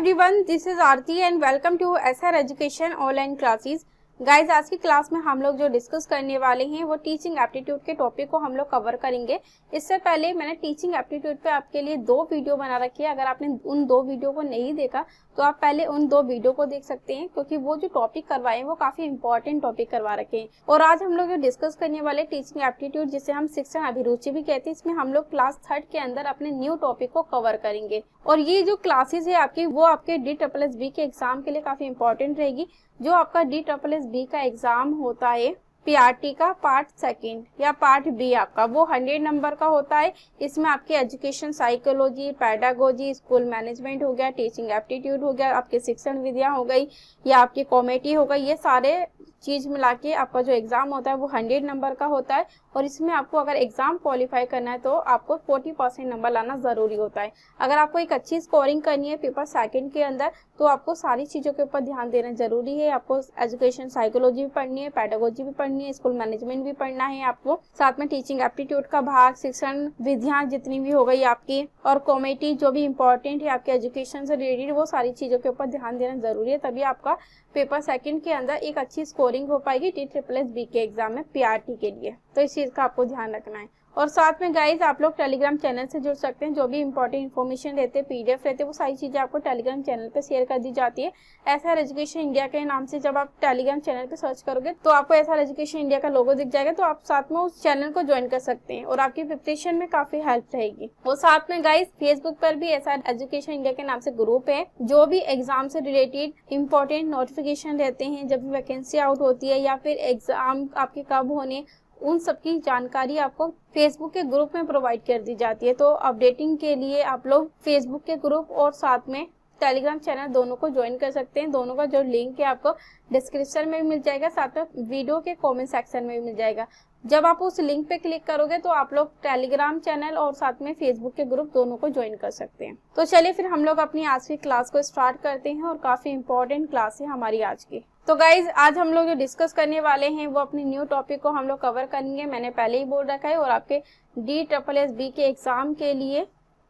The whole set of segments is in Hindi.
everyone, this is Aarti and welcome to SR Education online classes. Guys, आज की क्लास में हम लोग जो डिस्कस करने वाले हैं वो टीचिंग एप्टीट्यूड के टॉपिक को हम लोग कवर करेंगे। इससे पहले मैंने टीचिंग एप्टीट्यूड पे आपके लिए 2 वीडियो बना रखी है। अगर आपने उन 2 वीडियो को नहीं देखा तो आप पहले उन 2 वीडियो को देख सकते हैं, क्योंकि वो जो टॉपिक करवाए हैं वो काफी इंपॉर्टेंट टॉपिक करवा रखे हैं। और आज हम लोग जो डिस्कस करने वाले टीचिंग एप्टीट्यूड, जिसे हम शिक्षण अभिरुचि भी कहते हैं, इसमें हम लोग क्लास 3rd के अंदर अपने न्यू टॉपिक को कवर करेंगे। और ये जो क्लासेस है आपकी, वो आपके DSSB के एग्जाम के लिए काफी इंपॉर्टेंट रहेगी। जो आपका DSSB का एग्जाम होता है PRT का पार्ट 2 या पार्ट B आपका, वो 100 नंबर का होता है। इसमें आपकी education psychology, pedagogy, school management हो गया, टीचिंग एप्टीट्यूड हो गया, आपकी शिक्षण विद्या हो गई या आपकी कॉमेडी हो गई, ये सारे चीज मिला के आपका जो एग्जाम होता है वो 100 नंबर का होता है। और इसमें आपको अगर एग्जाम क्वालिफाई करना है तो आपको 40% नंबर लाना जरूरी होता है। अगर आपको एक अच्छी स्कोरिंग करनी है पेपर 2 के अंदर तो आपको सारी चीजों के ऊपर ध्यान देना जरूरी है। आपको एजुकेशन साइकोलॉजी भी पढ़नी है, पेडागोजी भी पढ़नी है, स्कूल मैनेजमेंट भी पढ़ना है आपको, साथ में टीचिंग एप्टीट्यूड का भाग, शिक्षण विधियां जितनी भी हो गई आपकी, और कॉमेडी जो भी इंपॉर्टेंट है आपके एजुकेशन से रिलेटेड, वो सारी चीजों के ऊपर ध्यान देना जरूरी है। तभी आपका पेपर 2 के अंदर एक अच्छी स्कोरिंग हो पाएगी DSSB के एग्जाम में PRT के लिए। तो इस चीज का आपको ध्यान रखना है। और साथ में गाइज, आप लोग टेलीग्राम चैनल से जुड़ सकते हैं। जो भी इंपॉर्टेंट इन्फॉर्मेशन रहते हैं, PDF रहते हैं, वो सारी चीजें आपको टेलीग्राम चैनल पे शेयर कर दी जाती है। SR एजुकेशन इंडिया के नाम से जब आप टेलीग्राम चैनल पे सर्च करोगे तो आपको SR एजुकेशन इंडिया का लोगो दिख जाएगा, तो आप साथ में उस चैनल को ज्वाइन कर सकते हैं और आपकी प्रिपरेशन में काफी हेल्प रहेगी। और साथ में गाइज, फेसबुक पर भी SR एजुकेशन इंडिया के नाम से ग्रुप है। जो भी एग्जाम से रिलेटेड इंपॉर्टेंट नोटिफिकेशन रहते हैं, जब भी वैकेंसी आउट होती है या फिर एग्जाम आपके कब होने, उन सब की जानकारी आपको फेसबुक के ग्रुप में प्रोवाइड कर दी जाती है। तो अपडेटिंग के लिए आप लोग फेसबुक के ग्रुप और साथ में टेलीग्राम चैनल दोनों को ज्वाइन कर सकते हैं। दोनों का जो लिंक है आपको डिस्क्रिप्शन में भी मिल जाएगा, साथ में वीडियो के कमेंट सेक्शन में भी मिल जाएगा। जब आप उस लिंक पे क्लिक करोगे तो आप लोग टेलीग्राम चैनल और साथ में फेसबुक के ग्रुप दोनों को ज्वाइन कर सकते हैं। तो चलिए फिर हम लोग अपनी आज की क्लास को स्टार्ट करते हैं, और काफी इंपॉर्टेंट क्लास है हमारी आज की। तो गाइज, आज हम लोग जो डिस्कस करने वाले हैं वो अपने न्यू टॉपिक को हम लोग कवर करेंगे। मैंने पहले ही बोल रखा है। और आपके DSSB के एग्जाम के लिए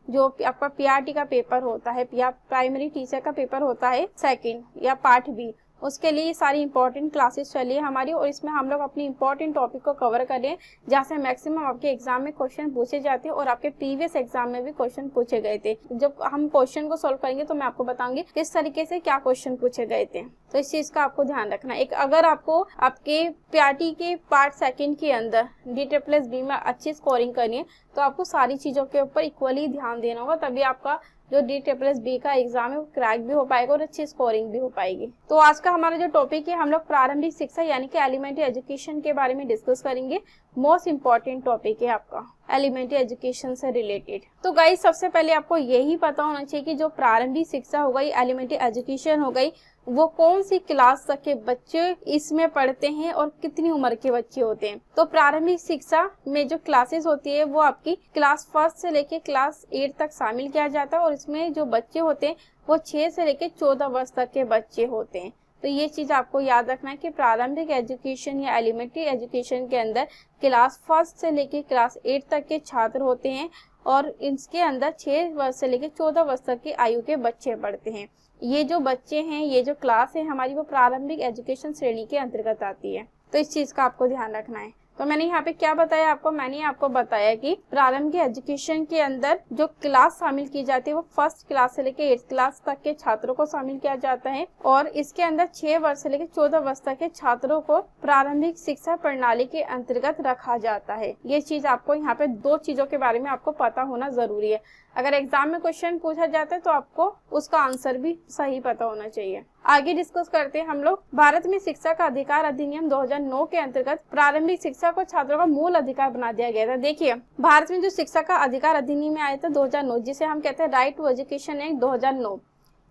जो आपका PRT का पेपर होता है या प्राइमरी टीचर का पेपर होता है 2 या पार्ट B, उसके लिए सारी इंपॉर्टेंट क्लासेस चली है हमारी। और इसमें हम लोग अपनी इंपॉर्टेंट टॉपिक को कवर करें, जहाँ से मैक्सिमम आपके एग्जाम में क्वेश्चन पूछे जाते हैं और आपके प्रीवियस एग्जाम में भी क्वेश्चन पूछे गए थे। जब हम क्वेश्चन को सोल्व करेंगे तो मैं आपको बताऊंगी किस तरीके से क्या क्वेश्चन पूछे गए थे। तो इस चीज का आपको ध्यान रखना। एक अगर आपको आपके PRT के पार्ट 2 के अंदर DSSB में अच्छी स्कोरिंग करनी है तो आपको सारी चीजों के ऊपर इक्वली ध्यान देना होगा, तभी आपका जो DSSB का एग्जाम है वो क्रैक भी हो पाएगा और अच्छी स्कोरिंग भी हो पाएगी। तो आज का हमारा जो टॉपिक है, हम लोग प्रारंभिक शिक्षा यानी कि एलिमेंट्री एजुकेशन के बारे में डिस्कस करेंगे। मोस्ट इम्पॉर्टेंट टॉपिक है आपका एलिमेंट्री एजुकेशन से रिलेटेड। तो गाइस, सबसे पहले आपको यही पता होना चाहिए कि जो प्रारंभिक शिक्षा हो गई, एलिमेंट्री एजुकेशन हो गई, वो कौन सी क्लास तक के बच्चे इसमें पढ़ते हैं और कितनी उम्र के बच्चे होते हैं। तो प्रारंभिक शिक्षा में जो क्लासेस होती है वो आपकी क्लास 1 से लेके क्लास 8 तक शामिल किया जाता है। और इसमें जो बच्चे होते हैं वो 6 से लेके 14 वर्ष तक के बच्चे होते हैं। तो ये चीज आपको याद रखना है कि प्रारंभिक एजुकेशन या एलिमेंट्री एजुकेशन के अंदर क्लास 1 से लेके क्लास 8 तक के छात्र होते हैं और इसके अंदर 6 वर्ष से लेके 14 वर्ष तक की आयु के बच्चे पढ़ते हैं। ये जो बच्चे हैं, ये जो क्लास है हमारी, वो प्रारंभिक एजुकेशन श्रेणी के अंतर्गत आती है। तो इस चीज का आपको ध्यान रखना है। तो मैंने यहाँ पे क्या बताया आपको, मैंने आपको बताया कि प्रारंभिक एजुकेशन के अंदर जो क्लास शामिल की जाती है वो 1st क्लास से लेके 8th क्लास तक के छात्रों को शामिल किया जाता है। और इसके अंदर 6 वर्ष से लेके 14 वर्ष तक के छात्रों को प्रारंभिक शिक्षा प्रणाली के अंतर्गत रखा जाता है। ये चीज आपको यहाँ पे 2 चीजों के बारे में आपको पता होना जरूरी है। अगर एग्जाम में क्वेश्चन पूछा जाता है तो आपको उसका आंसर भी सही पता होना चाहिए। आगे डिस्कस करते हैं हम लोग। भारत में शिक्षा का अधिकार अधिनियम 2009 के अंतर्गत प्रारंभिक शिक्षा को छात्रों का मूल अधिकार बना दिया गया था। देखिए, भारत में जो शिक्षा का अधिकार अधिनियम आया था 2009, जिसे हम कहते हैं राइट टू एजुकेशन एक्ट 2009,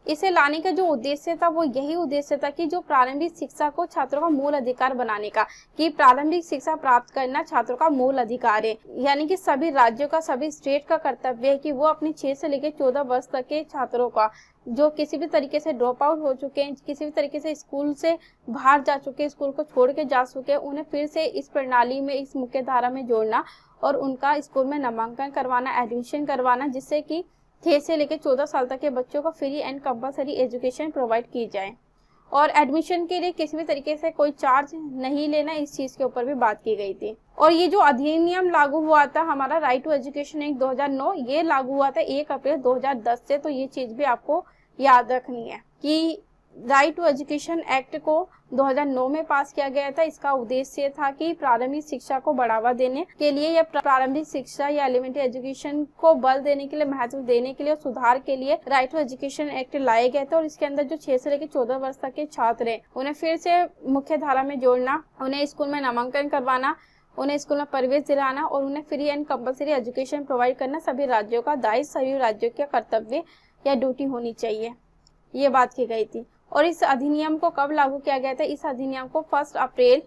इसे लाने का जो उद्देश्य था वो यही उद्देश्य था कि जो प्रारंभिक शिक्षा को छात्रों का मूल अधिकार बनाने का, कि प्रारंभिक शिक्षा प्राप्त करना छात्रों का मूल अधिकार है। यानी कि सभी राज्यों का, सभी स्टेट का कर्तव्य है कि वो अपने 6 से लेकर 14 वर्ष तक के छात्रों का, जो किसी भी तरीके से ड्रॉप आउट हो चुके हैं, किसी भी तरीके से स्कूल से बाहर जा चुके हैं, स्कूल को छोड़ के जा चुके हैं, उन्हें फिर से इस प्रणाली में, इस मुख्य धारा में जोड़ना और उनका स्कूल में नामांकन करवाना, एडमिशन करवाना, जिससे कि 6 से लेकर 14 साल तक के बच्चों को free and compulsory education provide की जाए और एडमिशन के लिए किसी भी तरीके से कोई चार्ज नहीं लेना, इस चीज के ऊपर भी बात की गई थी। और ये जो अधिनियम लागू हुआ था हमारा राइट टू एजुकेशन एक्ट 2009, ये लागू हुआ था 1 अप्रैल 2010 से। तो ये चीज भी आपको याद रखनी है कि राइट टू एजुकेशन एक्ट को 2009 में पास किया गया था। इसका उद्देश्य था कि प्रारंभिक शिक्षा को बढ़ावा देने के लिए या प्रारंभिक शिक्षा या एलिमेंट्री एजुकेशन को बल देने के लिए, महत्व देने के लिए और सुधार के लिए राइट टू एजुकेशन एक्ट लाए गए थे। और इसके अंदर जो 6 से लेकर 14 वर्ष तक के छात्र हैं उन्हें फिर से मुख्य धारा में जोड़ना, उन्हें स्कूल में नामांकन करवाना, उन्हें स्कूल में प्रवेश दिलाना और उन्हें free and compulsory education provide करना सभी राज्यों का दायित्व, सभी राज्यों का कर्तव्य या ड्यूटी होनी चाहिए, ये बात की गई थी। और इस अधिनियम को कब लागू किया गया था? इस अधिनियम को 1 अप्रैल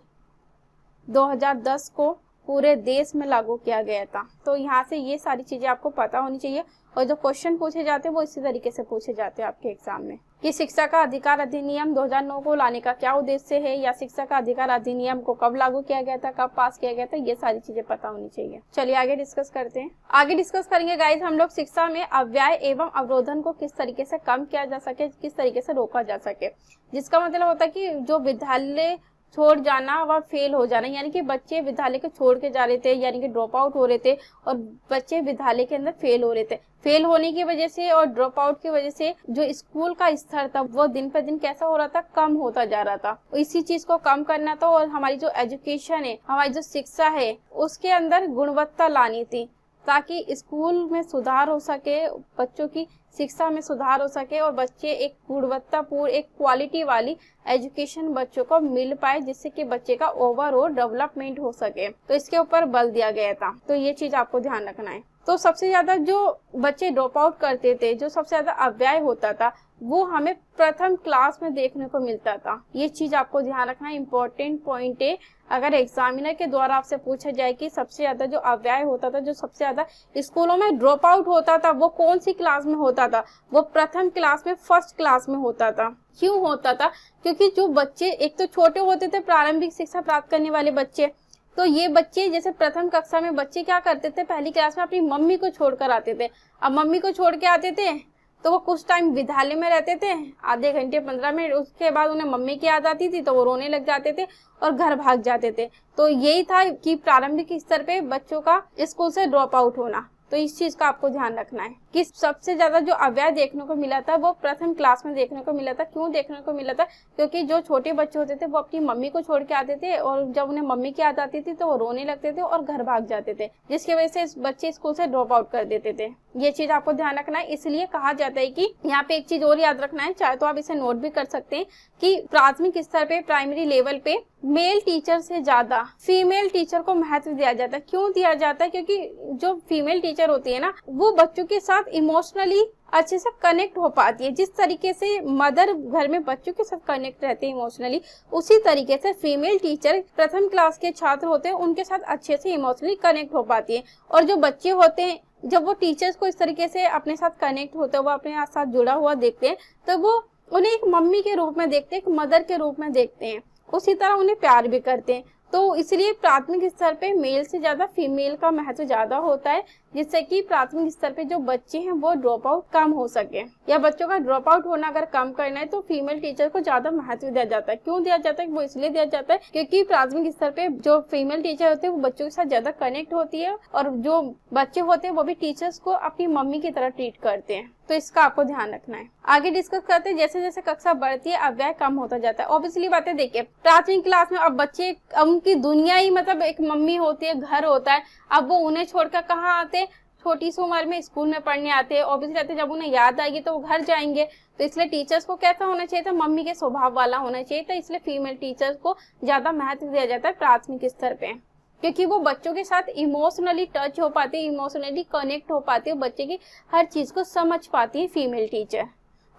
2010 को पूरे देश में लागू किया गया था। तो यहाँ से ये सारी चीजें आपको पता होनी चाहिए और जो क्वेश्चन पूछे जाते हैं वो इसी तरीके से पूछे जाते हैं आपके एग्जाम में कि शिक्षा का अधिकार अधिनियम 2009 को लाने का क्या उद्देश्य है या शिक्षा का अधिकार अधिनियम को कब लागू किया गया था, कब पास किया गया था, ये सारी चीजें पता होनी चाहिए। चलिए आगे डिस्कस करते हैं। आगे डिस्कस करेंगे गाइज हम लोग शिक्षा में अव्यय एवं अवरोधन को किस तरीके से कम किया जा सके, किस तरीके से रोका जा सके। जिसका मतलब होता है कि जो विद्यालय छोड़ जाना व फेल हो जाना, यानी कि बच्चे विद्यालय को छोड़ के जा रहे थे, यानी कि ड्रॉप आउट हो रहे थे और बच्चे विद्यालय के अंदर फेल हो रहे थे। फेल होने की वजह से और ड्रॉप आउट की वजह से जो स्कूल का स्तर था वो दिन पर दिन कैसा हो रहा था, कम होता जा रहा था। इसी चीज को कम करना था और हमारी जो एजुकेशन है, हमारी जो शिक्षा है उसके अंदर गुणवत्ता लानी थी ताकि स्कूल में सुधार हो सके, बच्चों की शिक्षा में सुधार हो सके और बच्चे एक गुणवत्तापूर्ण, एक क्वालिटी वाली एजुकेशन बच्चों को मिल पाए, जिससे कि बच्चे का ओवरऑल डेवलपमेंट हो सके। तो इसके ऊपर बल दिया गया था। तो ये चीज आपको ध्यान रखना है। तो सबसे ज्यादा जो बच्चे ड्रॉप आउट करते थे, जो सबसे ज्यादा अव्यय होता था, वो हमें प्रथम क्लास में देखने को मिलता था। ये चीज आपको ध्यान रखना, इंपॉर्टेंट पॉइंट है। अगर एग्जामिनर के द्वारा आपसे पूछा जाए कि सबसे ज्यादा जो अव्यय होता था, जो सबसे ज्यादा स्कूलों में ड्रॉप आउट होता था, वो कौन सी क्लास में होता था, वो प्रथम क्लास में, फर्स्ट क्लास में होता था। क्यों होता था? क्योंकि जो बच्चे एक तो छोटे होते थे, प्रारंभिक शिक्षा प्राप्त करने वाले बच्चे, तो ये बच्चे जैसे प्रथम कक्षा में बच्चे क्या करते थे, पहली क्लास में अपनी मम्मी को छोड़कर आते थे। अब मम्मी को छोड़ के आते थे तो वो कुछ टाइम विद्यालय में रहते थे, आधे घंटे 15 मिनट, उसके बाद उन्हें मम्मी की याद आती थी तो वो रोने लग जाते थे और घर भाग जाते थे। तो यही था कि प्रारंभिक स्तर पे बच्चों का स्कूल से ड्रॉप आउट होना। तो इस चीज का आपको ध्यान रखना है कि सबसे ज्यादा जो अव्यय देखने को मिला था वो प्रथम क्लास में देखने को मिला था। क्यों देखने को मिला था? क्योंकि जो छोटे बच्चे होते थे वो अपनी मम्मी को छोड़ के आते थे और जब उन्हें मम्मी की याद आती थी तो वो रोने लगते थे और घर भाग जाते थे, जिसकी वजह से बच्चे स्कूल से ड्रॉप आउट कर देते थे। ये चीज आपको ध्यान रखना है। इसलिए कहा जाता है कि यहाँ पे एक चीज और याद रखना है, चाहे तो आप इसे नोट भी कर सकते हैं कि प्राथमिक स्तर पे, प्राइमरी लेवल पे मेल टीचर से ज्यादा फीमेल टीचर को महत्व दिया जाता है। क्यों दिया जाता है? क्योंकि जो फीमेल टीचर होती है ना, वो बच्चों के साथ इमोशनली अच्छे से कनेक्ट हो पाती है। जिस तरीके से मदर घर में बच्चों के साथ कनेक्ट रहते हैं इमोशनली, उसी तरीके से फीमेल टीचर प्रथम क्लास के छात्र होते हैं उनके साथ अच्छे से इमोशनली कनेक्ट हो पाती है। और जो बच्चे होते हैं, जब वो टीचर्स को इस तरीके से अपने साथ कनेक्ट होते हैं, वो अपने साथ जुड़ा हुआ देखते हैं, तो वो उन्हें एक मम्मी के रूप में देखते हैं, एक मदर के रूप में देखते हैं, उसी तरह उन्हें प्यार भी करते हैं। तो इसलिए प्राथमिक स्तर पे मेल से ज्यादा फीमेल का महत्व ज्यादा होता है, जिससे कि प्राथमिक स्तर पे जो बच्चे हैं वो ड्रॉप आउट कम हो सके, या बच्चों का ड्रॉप आउट होना अगर कम करना है तो फीमेल टीचर को ज्यादा महत्व दिया जाता है। क्यों दिया जाता है? वो इसलिए दिया जाता है क्योंकि प्राथमिक स्तर पे जो फीमेल टीचर होते हैं वो बच्चों के साथ ज्यादा कनेक्ट होती है और जो बच्चे होते हैं वो भी टीचर्स को अपनी मम्मी की तरह ट्रीट करते हैं। तो इसका आपको ध्यान रखना है। आगे डिस्कस करते हैं, जैसे जैसे कक्षा बढ़ती है अव्यय कम होता जाता है। ऑब्वियसली बातें देखिए, प्राथमिक क्लास में अब बच्चे, उनकी दुनिया ही मतलब एक मम्मी होती है, घर होता है। अब वो उन्हें छोड़कर कहाँ आते? छोटी सी उम्र में स्कूल में पढ़ने आते हैं। ऑब्वियसली रहते जब उन्हें याद आएगी तो वो घर जाएंगे। तो इसलिए टीचर्स को कैसा होना चाहिए था? मम्मी के स्वभाव वाला होना चाहिए था। इसलिए फीमेल टीचर्स को ज्यादा महत्व दिया जाता है प्राथमिक स्तर पे, क्योंकि वो बच्चों के साथ इमोशनली टच हो पाती है, इमोशनली कनेक्ट हो पाती है, बच्चे की हर चीज को समझ पाती है फीमेल टीचर।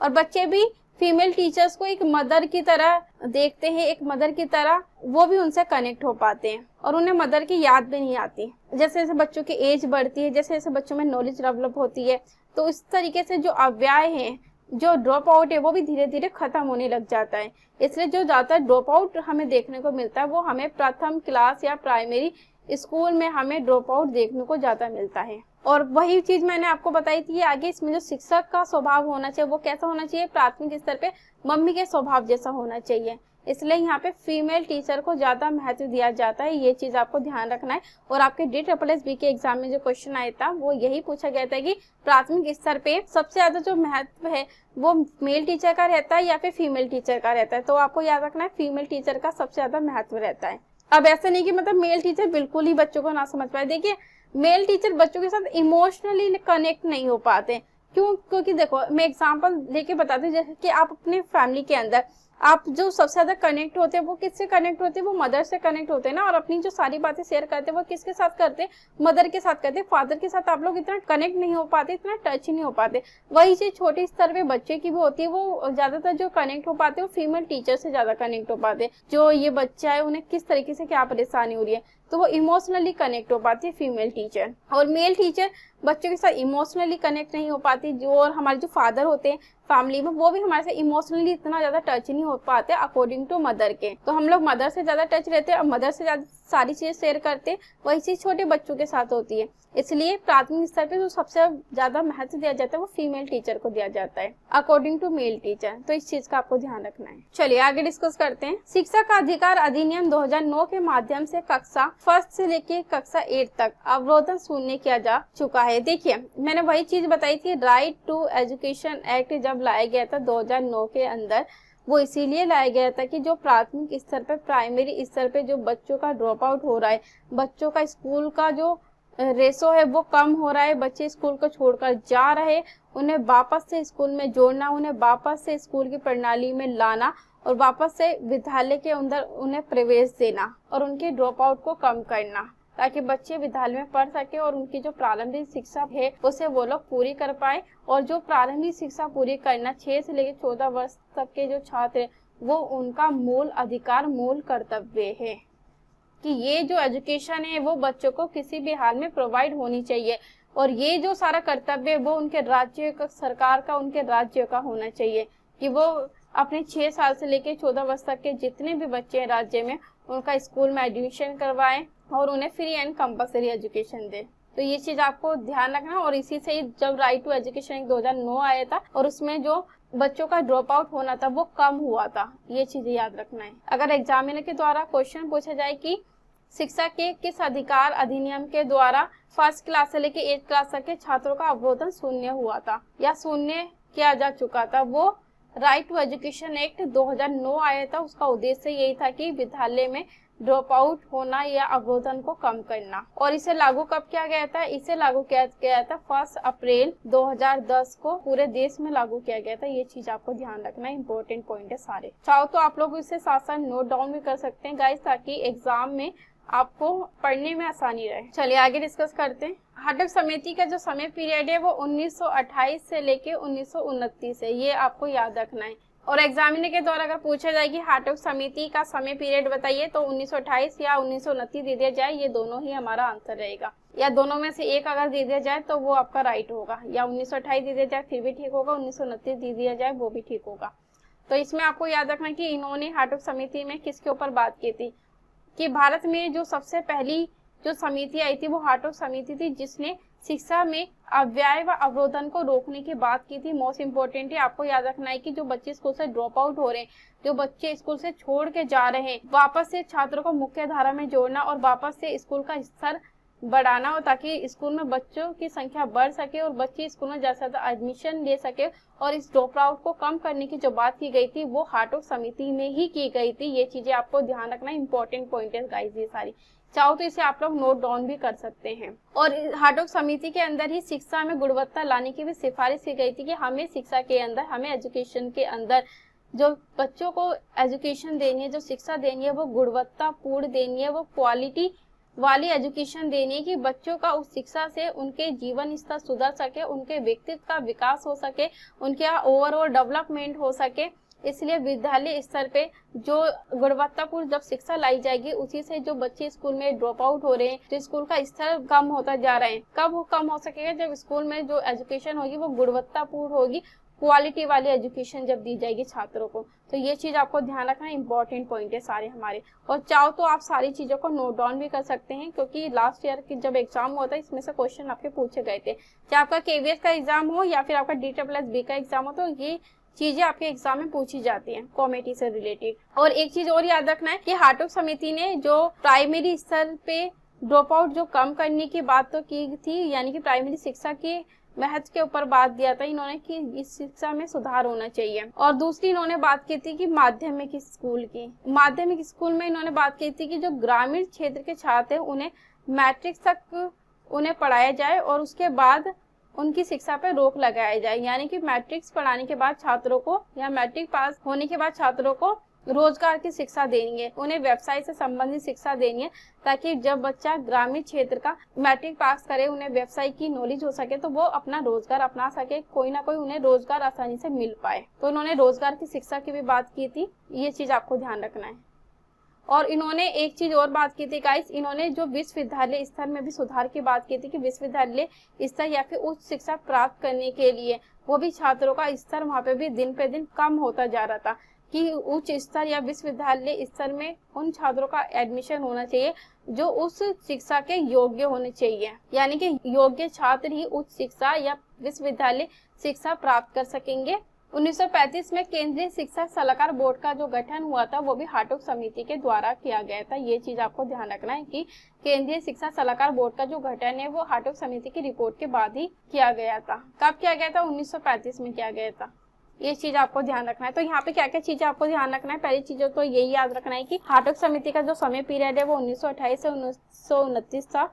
और बच्चे भी फीमेल टीचर्स को एक मदर की तरह देखते हैं, एक मदर की तरह वो भी उनसे कनेक्ट हो पाते हैं और उन्हें मदर की याद भी नहीं आती। जैसे जैसे बच्चों की एज बढ़ती है, जैसे जैसे बच्चों में नॉलेज डेवलप होती है, तो इस तरीके से जो अव्यय है, जो ड्रॉप आउट है, वो भी धीरे धीरे खत्म होने लग जाता है। इसलिए जो ज्यादा ड्रॉप आउट हमें देखने को मिलता है वो हमें प्रथम क्लास या प्राइमरी स्कूल में हमें ड्रॉप आउट देखने को ज्यादा मिलता है। और वही चीज मैंने आपको बताई थी आगे, इसमें जो शिक्षक का स्वभाव होना चाहिए वो कैसा होना चाहिए, प्राथमिक स्तर पे मम्मी के स्वभाव जैसा होना चाहिए। इसलिए यहाँ पे फीमेल टीचर को ज्यादा महत्व दिया जाता है, ये चीज आपको ध्यान रखना है। और आपके DSSB के एग्जाम में जो क्वेश्चन आया था वो यही पूछा गया था कि प्राथमिक स्तर पे सबसे ज्यादा जो महत्व है वो मेल टीचर का रहता है या फिर फीमेल टीचर का रहता है। तो आपको याद रखना है फीमेल टीचर का सबसे ज्यादा महत्व रहता है। अब ऐसा नहीं कि मतलब मेल टीचर बिल्कुल ही बच्चों को ना समझ पाए। देखिए मेल टीचर बच्चों के साथ इमोशनली कनेक्ट नहीं हो पाते। क्यों? क्योंकि देखो मैं एग्जांपल लेके बताती हूँ, जैसे कि आप अपने फैमिली के अंदर आप जो सबसे ज्यादा कनेक्ट होते हैं वो किससे कनेक्ट होते हैं, वो मदर से कनेक्ट होते हैं ना। और अपनी जो सारी बातें शेयर करते हैं वो किसके साथ करते हैं, मदर के साथ करते हैं। फादर के साथ आप लोग इतना कनेक्ट नहीं हो पाते, इतना टच नहीं हो पाते। वही चीज छोटे स्तर पे बच्चे की भी होती है, वो ज्यादातर जो कनेक्ट हो पाते हैं वो फीमेल टीचर से ज्यादा कनेक्ट हो पाते हैं। जो ये बच्चा है उन्हें किस तरीके से क्या परेशानी हो रही है, तो वो इमोशनली कनेक्ट हो पाती है फीमेल टीचर। और मेल टीचर बच्चों के साथ इमोशनली कनेक्ट नहीं हो पाती। जो और हमारे जो फादर होते हैं फैमिली में वो भी हमारे से इमोशनली इतना ज्यादा टच नहीं हो पाते अकॉर्डिंग टू मदर के। तो हम लोग मदर से ज्यादा टच रहते हैं और मदर से ज्यादा सारी चीजें शेयर करते हैं। वही चीज छोटे बच्चों के साथ होती है। इसलिए प्राथमिक स्तर पे जो सबसे ज्यादा महत्व दिया जाता है वो फीमेल टीचर को दिया जाता है अकॉर्डिंग टू मेल टीचर। तो इस चीज का आपको ध्यान रखना है। चलिए आगे डिस्कस करते हैं। शिक्षा का अधिकार अधिनियम 2009 के माध्यम से कक्षा 1 से लेके कक्षा 8 तक अवरोधन शून्य किया जा चुका है। देखिए मैंने वही चीज बताई थी, राइट टू एजुकेशन एक्ट जब लाया गया था 2009 के अंदर, वो इसीलिए लाया गया था कि जो प्राथमिक स्तर पे प्राइमरी स्तर पे जो बच्चों का ड्रॉप आउट हो रहा है, बच्चों का स्कूल का जो रेशो है वो कम हो रहा है, बच्चे स्कूल को छोड़कर जा रहे, उन्हें वापस से स्कूल में जोड़ना, उन्हें वापस से स्कूल की प्रणाली में लाना और वापस से विद्यालय के अंदर उन्हें प्रवेश देना और उनके ड्रॉप आउट को कम करना, ताकि बच्चे विद्यालय में पढ़ सके और उनकी जो प्रारंभिक शिक्षा है उसे वो लोग पूरी कर पाए। और जो प्रारंभिक शिक्षा पूरी करना 6 से लेकर 14 वर्ष तक के जो छात्र हैं वो उनका मूल अधिकार, मूल कर्तव्य है कि ये जो एजुकेशन है वो बच्चों को किसी भी हाल में प्रोवाइड होनी चाहिए। और ये जो सारा कर्तव्य है वो उनके राज्य का, सरकार का, उनके राज्य का होना चाहिए कि वो अपने 6 साल से लेकर 14 वर्ष तक के जितने भी बच्चे हैं राज्य में उनका स्कूल में एडमिशन करवाएं और उन्हें फ्री एंड कंपल्सरी एजुकेशन दे। तो ये चीज आपको ध्यान रखना। और इसी से जब राइट टू एजुकेशन 2009 आया था और उसमें जो बच्चों का ड्रॉप आउट होना था वो कम हुआ था, ये चीजें याद रखना है। अगर एग्जामिनर के द्वारा क्वेश्चन पूछा जाए कि शिक्षा के किस अधिकार अधिनियम के द्वारा 1st क्लास से लेकर 8th क्लास तक के छात्रों का अवरोधन शून्य हुआ था या शून्य किया जा चुका था, वो राइट टू एजुकेशन एक्ट 2009 आया था। उसका उद्देश्य यही था कि विद्यालय में ड्रॉप आउट होना या अवरोधन को कम करना। और इसे लागू कब किया गया था? इसे लागू किया गया था 1 अप्रैल 2010 को पूरे देश में लागू किया गया था। ये चीज आपको ध्यान रखना है, इंपॉर्टेंट पॉइंट है सारे। चाहो तो आप लोग इसे साथ साथ नोट डाउन भी कर सकते हैं गाइस, ताकि एग्जाम में आपको पढ़ने में आसानी रहे। चलिए आगे डिस्कस करते हैं। हाटक समिति का जो समय पीरियड है वो 1928 से लेके 1929 है, ये आपको याद रखना है। और एग्जामिनर के द्वारा अगर पूछा जाए कि हाटक समिति का समय पीरियड बताइए तो 1928 या 1929 दे दिया जाए, ये दोनों ही हमारा आंसर रहेगा। या दोनों में से एक अगर दे दिया जाए तो वो आपका राइट होगा, या 1928 दे दिया जाए फिर भी ठीक होगा, 1929 दे दिया जाए वो भी ठीक होगा। तो इसमें आपको याद रखना कि इन्होंने हाटक समिति में किसके ऊपर बात की थी कि भारत में जो सबसे पहली जो समिति आई थी वो हाटक समिति थी, जिसने शिक्षा में अव्यय व अवरोधन को रोकने की बात की थी। मोस्ट इम्पोर्टेंट है, आपको याद रखना है कि जो बच्चे स्कूल से ड्रॉप आउट हो रहे हैं, जो बच्चे स्कूल से छोड़ के जा रहे हैं, वापस से छात्रों को मुख्य धारा में जोड़ना और वापस से स्कूल का स्तर बढ़ाना हो, ताकि स्कूल में बच्चों की संख्या बढ़ सके और बच्चे स्कूल में ज्यादा एडमिशन ले सके। और इस ड्रॉप आउट को कम करने की जो बात की गई थी वो हाटक समिति में ही की गई थी। ये चीजें आपको ध्यान रखना, इंपॉर्टेंट पॉइंट है गाइस ये सारी। चाहो तो इसे आप लोग नोट डाउन भी कर सकते हैं। और हाटक समिति के अंदर ही शिक्षा में गुणवत्ता लाने की भी सिफारिश की गई थी कि हमें शिक्षा के अंदर, हमें एजुकेशन के अंदर जो बच्चों को एजुकेशन देनी है, जो शिक्षा देनी है वो गुणवत्तापूर्ण देनी है, वो क्वालिटी वाली एजुकेशन देनी है कि बच्चों का उस शिक्षा से उनके जीवन स्तर सुधर सके, उनके व्यक्तित्व का विकास हो सके, उनके ओवरऑल डेवलपमेंट हो सके। इसलिए विद्यालय स्तर पे जो गुणवत्तापूर्ण जब शिक्षा लाई जाएगी, उसी से जो बच्चे स्कूल में ड्रॉप आउट हो रहे हैं, जो स्कूल का स्तर कम होता जा रहा है, कब वो कम हो सकेगा? जब स्कूल में जो एजुकेशन होगी वो गुणवत्तापूर्ण होगी, क्वालिटी वाली एजुकेशन जब दी जाएगी छात्रों को। तो ये चीज आपको ध्यान रखना, इंपॉर्टेंट पॉइंट है सारे हमारे। और चाहो तो आप सारी चीजों को नोट डाउन भी कर सकते हैं, क्योंकि लास्ट ईयर की जब एग्जाम हुआ था इसमें से क्वेश्चन आपके पूछे गए थे। चाहे आपका KVS का एग्जाम हो या फिर आपका DSSB का एग्जाम हो, तो ये चीजें आपके एग्जाम में पूछी जाती हैं कॉमेडी से रिलेटेड। और एक चीज और याद रखना है कि हाटोक समिति ने जो प्राइमरी स्तर पे ड्रॉप आउट जो कम करने की बात तो की थी, यानी कि प्राइमरी शिक्षा के महत्व के ऊपर बात दिया था इन्होंने कि इस शिक्षा में सुधार होना चाहिए। और दूसरी इन्होंने बात की थी कि माध्यमिक स्कूल में इन्होंने बात की थी कि जो ग्रामीण क्षेत्र के छात्र हैं उन्हें मैट्रिक तक उन्हें पढ़ाया जाए और उसके बाद उनकी शिक्षा पर रोक लगाया जाए। यानी कि मैट्रिक्स पढ़ाने के बाद छात्रों को या मैट्रिक पास होने के बाद छात्रों को रोजगार की शिक्षा देनी है, उन्हें व्यवसाय से संबंधित शिक्षा देनी है, ताकि जब बच्चा ग्रामीण क्षेत्र का मैट्रिक पास करे उन्हें व्यवसाय की नॉलेज हो सके तो वो अपना रोजगार अपना सके, कोई ना कोई उन्हें रोजगार आसानी से मिल पाए। तो उन्होंने रोजगार की शिक्षा की भी बात की थी, ये चीज आपको ध्यान रखना है। और इन्होंने एक चीज और बात की थी गाइस, इन्होंने जो विश्वविद्यालय स्तर में भी सुधार की बात की थी कि विश्वविद्यालय स्तर या फिर उच्च शिक्षा प्राप्त करने के लिए वो भी छात्रों का स्तर वहाँ पे भी दिन पे दिन कम होता जा रहा था, कि उच्च स्तर या विश्वविद्यालय स्तर में उन छात्रों का एडमिशन होना चाहिए जो उस शिक्षा के योग्य होने चाहिए, यानी कि योग्य छात्र ही उच्च शिक्षा या विश्वविद्यालय शिक्षा प्राप्त कर सकेंगे। 1935 में केंद्रीय शिक्षा सलाहकार बोर्ड का जो गठन हुआ था वो भी हाटोक समिति के द्वारा किया गया था। ये चीज आपको ध्यान रखना है कि केंद्रीय शिक्षा सलाहकार बोर्ड का जो गठन है वो हाटोक समिति की रिपोर्ट के बाद ही किया गया था। कब किया गया था? 1935 में किया गया था। ये चीज आपको ध्यान रखना है। तो यहाँ पे क्या क्या चीजें आपको ध्यान रखना है? पहली चीज तो यही याद रखना है कि हाटोक समिति का जो समय पीरियड है वो 1928 से 1929 था।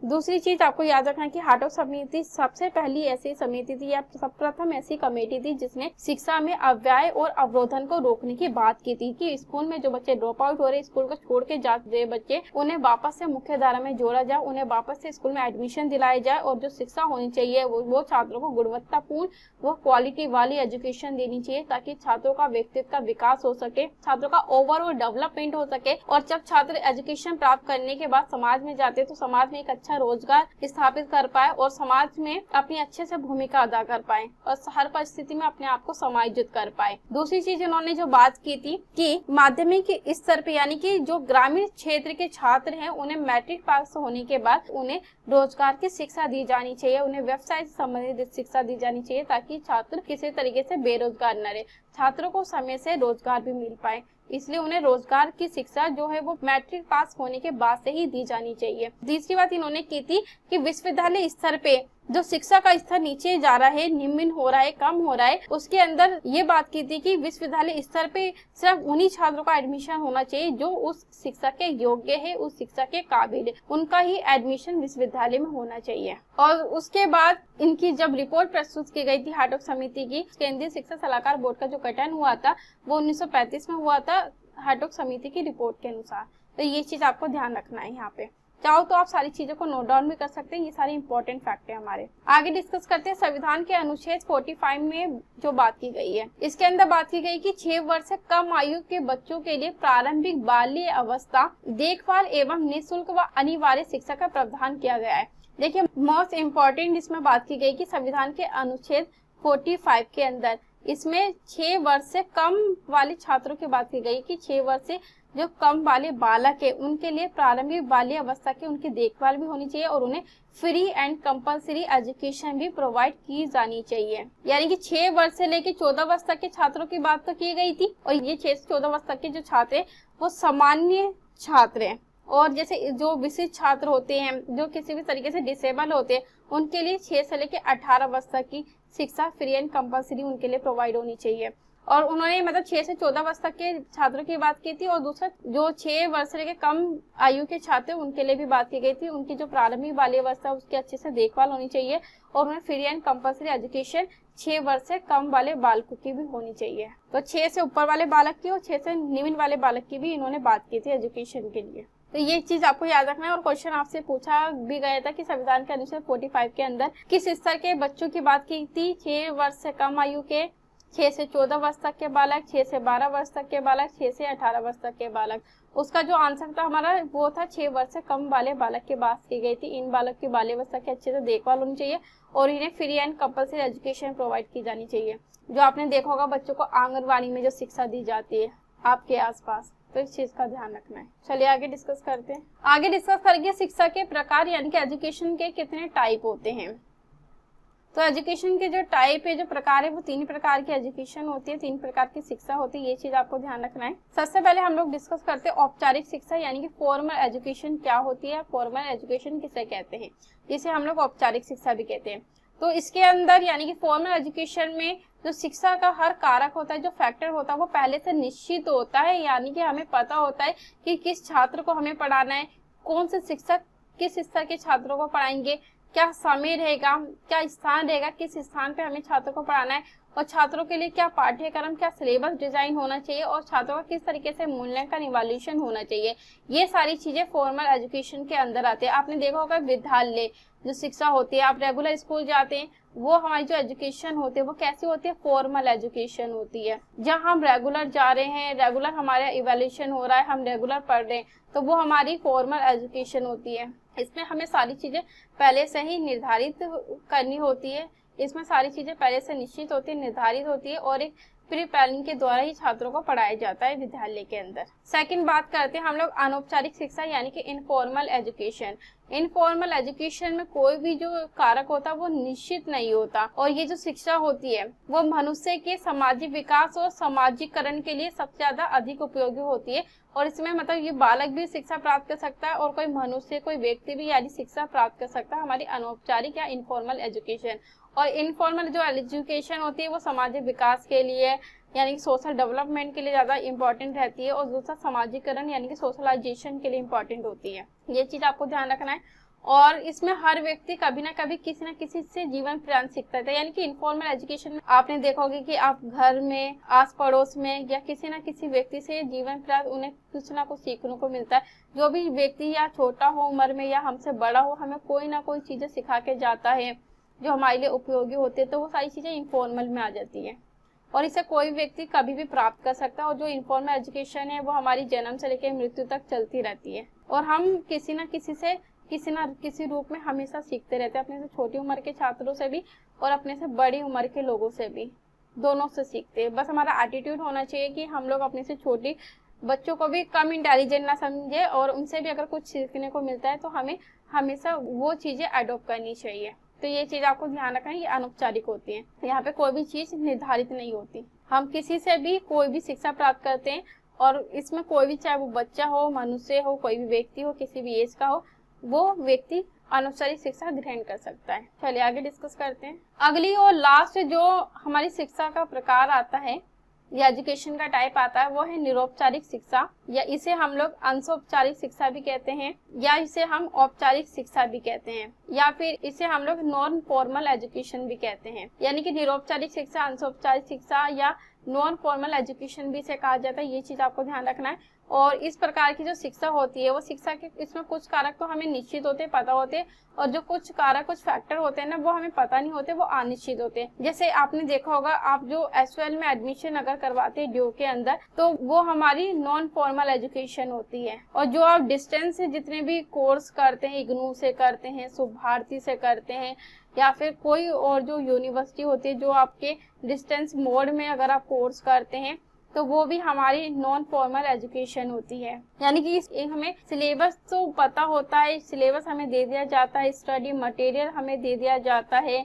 दूसरी चीज आपको याद रखना है कि हाटोक समिति सबसे पहली ऐसी समिति थी या प्रथम ऐसी कमेटी थी जिसने शिक्षा में अव्यय और अवरोधन को रोकने की बात की थी, कि स्कूल में जो बच्चे ड्रॉप आउट हो रहे, स्कूल को छोड़ के जा रहे बच्चे, उन्हें वापस से मुख्य धारा में जोड़ा जाए, उन्हें वापस से स्कूल में एडमिशन दिलाया जाए और जो शिक्षा होनी चाहिए वो छात्रों को गुणवत्तापूर्ण वो क्वालिटी वाली एजुकेशन देनी चाहिए, ताकि छात्रों का व्यक्तित्व का विकास हो सके, छात्रों का ओवरऑल डेवलपमेंट हो सके। और जब छात्र एजुकेशन प्राप्त करने के बाद समाज में जाते तो समाज में एक अच्छा रोजगार स्थापित कर पाए और समाज में अपनी अच्छे से भूमिका अदा कर पाए और हर परिस्थिति में अपने आप को समायोजित कर पाए। दूसरी चीज इन्होंने जो बात की थी कि माध्यमिक स्तर पे, यानी कि जो ग्रामीण क्षेत्र के छात्र हैं उन्हें मैट्रिक पास होने के बाद उन्हें रोजगार की शिक्षा दी जानी चाहिए, उन्हें व्यवसाय से संबंधित शिक्षा दी जानी चाहिए, ताकि छात्र किसी तरीके से बेरोजगार न रहे, छात्रों को समय से रोजगार भी मिल पाए। इसलिए उन्हें रोजगार की शिक्षा जो है वो मैट्रिक पास होने के बाद से ही दी जानी चाहिए। तीसरी बात इन्होंने की थी कि विश्वविद्यालय स्तर पे जो शिक्षा का स्तर नीचे जा रहा है, निम्न हो रहा है, कम हो रहा है, उसके अंदर ये बात की थी कि विश्वविद्यालय स्तर पे सिर्फ उन्हीं छात्रों का एडमिशन होना चाहिए जो उस शिक्षा के योग्य है, उस शिक्षा के काबिल है, उनका ही एडमिशन विश्वविद्यालय में होना चाहिए। और उसके बाद इनकी जब रिपोर्ट प्रस्तुत की गई थी हाटोक समिति की, केंद्रीय शिक्षा सलाहकार बोर्ड का जो गठन हुआ था वो 1935 में हुआ था हाटोक समिति की रिपोर्ट के अनुसार। तो ये चीज आपको ध्यान रखना है। यहाँ पे चाहो तो आप सारी चीजों को नोट डाउन भी कर सकते हैं, ये सारे इंपॉर्टेंट फैक्ट है हमारे। आगे डिस्कस करते हैं संविधान के अनुच्छेद 45 में जो बात की गई है। इसके अंदर बात की गई कि 6 वर्ष से कम आयु के बच्चों के लिए प्रारंभिक बाल्य अवस्था देखभाल एवं निःशुल्क व अनिवार्य शिक्षा का प्रावधान किया गया है। देखिए मोस्ट इम्पोर्टेंट इसमें बात की गई कि संविधान के अनुच्छेद 45 के अंदर इसमें 6 वर्ष से कम वाले छात्रों की बात की गई कि 6 वर्ष से जो कम वाले बालक है उनके लिए प्रारंभिक बाल्य अवस्था की उनकी देखभाल भी होनी चाहिए और उन्हें फ्री एंड कंपलसरी एजुकेशन भी प्रोवाइड की जानी चाहिए। यानी कि 6 वर्ष से लेकर 14 वर्ष तक के छात्रों की बात तो की गई थी और ये 6 से 14 वर्ष तक के जो छात्र हैं वो सामान्य छात्र हैं, और जैसे जो विशिष्ट छात्र होते हैं जो किसी भी तरीके से डिसेबल होते हैं उनके लिए 6 से लेकर 18 वर्ष तक की शिक्षा फ्री एंड कंपलसरी उनके लिए प्रोवाइड होनी चाहिए। और उन्होंने मतलब 6 से 14 वर्ष तक के छात्रों की बात की थी, और दूसरा जो 6 वर्ष से कम आयु के छात्र उनके लिए भी बात की गई थी, उनकी जो प्रारंभिक बाल्य अवस्था उसकी अच्छे से देखभाल होनी चाहिए और उन्हें फ्री एंड कंपलसरी एजुकेशन 6 वर्ष से कम वाले बालकों की भी होनी चाहिए। तो 6 से ऊपर वाले बालक की और 6 से निम्न वाले बालक की भी इन्होंने बात की थी एजुकेशन के लिए। तो ये चीज आपको याद रखना है। और क्वेश्चन आपसे पूछा भी गया था कि संविधान के अनुच्छेद 45 के अंदर किस स्तर के बच्चों की बात की थी? 6 वर्ष से कम आयु के, 6 से 14 वर्ष तक के बालक, 6 से 12 वर्ष तक के बालक, 6 से 18 वर्ष तक के बालक। उसका जो आंसर था हमारा वो था 6 वर्ष से कम वाले बालक की बात की गई थी। इन बालक की बाल्यावस्था की अच्छे से देखभाल होनी चाहिए और इन्हें free and compulsory education provide की जानी चाहिए। जो आपने देखा होगा बच्चों को आंगनबाड़ी में जो शिक्षा दी जाती है आपके आसपास, तो इस चीज का ध्यान रखना है। चलिए आगे डिस्कस करते हैं। आगे डिस्कस करेंगे शिक्षा के प्रकार यानी कि एजुकेशन के कितने टाइप होते हैं। तो एजुकेशन के जो टाइप है, जो प्रकार है, वो 3 प्रकार की एजुकेशन होती है, 3 प्रकार की शिक्षा होती है। ये चीज आपको ध्यान रखना है। सबसे पहले हम लोग डिस्कस करते हैं औपचारिक शिक्षा यानी कि फॉर्मल एजुकेशन क्या होती है, फॉर्मल एजुकेशन किसे कहते हैं, जिसे हम लोग औपचारिक शिक्षा भी कहते हैं। तो इसके अंदर यानी कि फॉर्मल एजुकेशन में जो शिक्षा का हर कारक होता है, जो फैक्टर होता है, वो पहले से निश्चित होता है। यानी कि हमें पता होता है कि किस छात्र को हमें पढ़ाना है, कौन से शिक्षक किस स्तर के छात्रों को पढ़ाएंगे, क्या समय रहेगा, क्या स्थान रहेगा, किस स्थान पे हमें छात्रों को पढ़ाना है, और छात्रों के लिए क्या पाठ्यक्रम, क्या सिलेबस डिजाइन होना चाहिए, और छात्रों का किस तरीके से मूल्यांकन इवैल्यूएशन होना चाहिए। ये सारी चीजें फॉर्मल एजुकेशन के अंदर आते हैं। आपने देखा होगा विद्यालय जो शिक्षा होती है, आप रेगुलर स्कूल जाते हैं, वो हमारी जो एजुकेशन होती है वो कैसी होती है, फॉर्मल एजुकेशन होती है। जहाँ हम रेगुलर जा रहे हैं, रेगुलर हमारा इवैल्यूएशन हो रहा है, हम रेगुलर पढ़ रहे हैं, तो वो हमारी फॉर्मल एजुकेशन होती है। इसमें हमें सारी चीजें पहले से ही निर्धारित करनी होती है, इसमें सारी चीजें पहले से निश्चित होती है, निर्धारित होती है, और एक प्री प्लानिंग के द्वारा ही छात्रों को पढ़ाया जाता है विद्यालय के अंदर। सेकंड बात करते हैं हम लोग अनौपचारिक शिक्षा यानी कि इनफॉर्मल एजुकेशन। इनफॉर्मल एजुकेशन में कोई भी जो कारक होता है वो निश्चित नहीं होता, और ये जो शिक्षा होती है वो मनुष्य के सामाजिक विकास और सामाजिकरण के लिए सबसे ज्यादा अधिक उपयोगी होती है। और इसमें मतलब ये बालक भी शिक्षा प्राप्त कर सकता है और कोई मनुष्य, कोई व्यक्ति भी यानी शिक्षा प्राप्त कर सकता है हमारी अनौपचारिक या इनफॉर्मल एजुकेशन। और इनफॉर्मल जो एजुकेशन होती है वो सामाजिक विकास के लिए यानी कि सोशल डेवलपमेंट के लिए ज्यादा इंपॉर्टेंट रहती है, और दूसरा सामाजिकरण यानी कि सोशलाइजेशन के लिए इंपॉर्टेंट होती है। ये चीज आपको ध्यान रखना है। और इसमें हर व्यक्ति कभी ना कभी किसी न किसी से जीवन पर्यंत सीखता है। यानी कि इनफॉर्मल एजुकेशन में आपने देखा होगा कि आप घर में, आस पड़ोस में, या किसी न किसी व्यक्ति से जीवन पर्यंत उन्हें कुछ ना कुछ सीखने को मिलता है। जो भी व्यक्ति या छोटा हो उम्र में या हमसे बड़ा हो, हमें कोई ना कोई चीजें सिखा के जाता है जो हमारे लिए उपयोगी होते हैं। तो वो सारी चीजें इनफॉर्मल में आ जाती है, और इसे कोई व्यक्ति कभी भी प्राप्त कर सकता है। और जो इनफॉर्मल एजुकेशन है वो हमारी जन्म से लेकर मृत्यु तक चलती रहती है, और हम किसी न किसी से किसी न किसी रूप में हमेशा सीखते रहते हैं, अपने से छोटी उम्र के छात्रों से भी और अपने से बड़ी उम्र के लोगों से भी, दोनों से सीखते हैं। बस हमारा एटीट्यूड होना चाहिए कि हम लोग अपने से छोटी बच्चों को भी कम इंटेलिजेंट ना समझे, और उनसे भी अगर कुछ सीखने को मिलता है तो हमें हमेशा वो चीजें अडॉप्ट करनी चाहिए। तो ये चीज आपको ध्यान रखना है, ये अनौपचारिक होती है। यहाँ पे कोई भी चीज निर्धारित नहीं होती, हम किसी से भी कोई भी शिक्षा प्राप्त करते हैं, और इसमें कोई भी, चाहे वो बच्चा हो, मनुष्य हो, कोई भी व्यक्ति हो, किसी भी एज का हो, वो व्यक्ति अनौपचारिक शिक्षा ग्रहण कर सकता है। चलिए आगे डिस्कस करते हैं। अगली और लास्ट जो हमारी शिक्षा का प्रकार आता है या एजुकेशन का टाइप आता है वो है निरौपचारिक शिक्षा, या इसे हम लोग अंशौपचारिक शिक्षा भी कहते हैं, या इसे हम औपचारिक शिक्षा भी कहते हैं, या फिर इसे हम लोग नॉन फॉर्मल एजुकेशन भी कहते हैं। यानी कि निरौपचारिक शिक्षा, अंशौपचारिक शिक्षा या नॉन फॉर्मल एजुकेशन भी इसे कहा जाता है। ये चीज आपको ध्यान रखना है। और इस प्रकार की जो शिक्षा होती है वो शिक्षा के इसमें कुछ कारक तो हमें निश्चित होते, पता होते, और जो कुछ कारक, कुछ फैक्टर होते हैं ना, वो हमें पता नहीं होते, वो अनिश्चित होते हैं। जैसे आपने देखा होगा, आप जो एसयूएल में एडमिशन अगर करवाते हैं ड्यू के अंदर, तो वो हमारी नॉन फॉर्मल एजुकेशन होती है। और जो आप डिस्टेंस से जितने भी कोर्स करते हैं, इग्नू से करते हैं, शुभ भारती से करते हैं, या फिर कोई और जो यूनिवर्सिटी होती है जो आपके डिस्टेंस मोड में अगर आप कोर्स करते हैं, तो वो भी हमारी नॉन फॉर्मल एजुकेशन होती है। यानी कि हमें सिलेबस तो पता होता है, सिलेबस हमें दे दिया जाता है, स्टडी मटेरियल हमें दे दिया जाता है,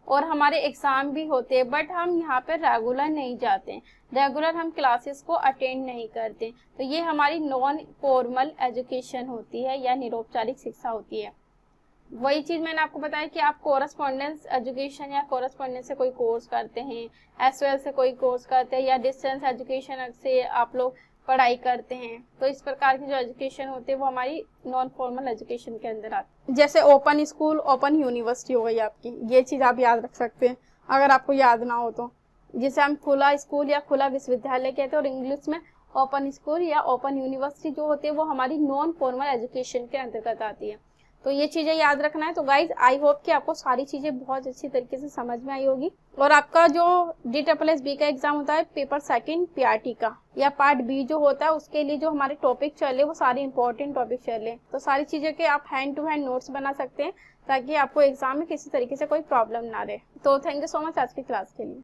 और हमारे एग्जाम भी होते हैं, बट हम यहाँ पे रेगुलर नहीं जाते, रेगुलर हम क्लासेस को अटेंड नहीं करते। तो ये हमारी नॉन फॉर्मल एजुकेशन होती है या निरौपचारिक शिक्षा होती है। वही चीज मैंने आपको बताया कि आप कोरस्पॉन्डेंस एजुकेशन या कोरस्पॉन्डेंस से कोई कोर्स करते हैं, एसयूएल से कोई कोर्स करते हैं, या डिस्टेंस एजुकेशन से आप लोग पढ़ाई करते हैं। तो इस प्रकार की जो एजुकेशन होती है वो हमारी नॉन फॉर्मल एजुकेशन के अंदर आती है। जैसे ओपन स्कूल, ओपन यूनिवर्सिटी हो गई आपकी, ये चीज आप याद रख सकते हैं अगर आपको याद ना हो तो। जिसे हम खुला स्कूल या खुला विश्वविद्यालय कहते हैं, और इंग्लिश में ओपन स्कूल या ओपन यूनिवर्सिटी जो होती है वो हमारी नॉन फॉर्मल एजुकेशन के अंतर्गत आती है। तो ये चीजें याद रखना है। तो गाइज आई होप कि आपको सारी चीजें बहुत अच्छी तरीके से समझ में आई होगी। और आपका जो DSSB का एग्जाम होता है पेपर सेकंड PRT का या पार्ट बी जो होता है, उसके लिए जो हमारे टॉपिक चले वो सारे इंपॉर्टेंट टॉपिक चले, तो सारी चीजें के आप हैंड टू हैंड नोट्स बना सकते हैं ताकि आपको एग्जाम में किसी तरीके से कोई प्रॉब्लम ना रहे। तो थैंक यू सो मच आज की क्लास के लिए।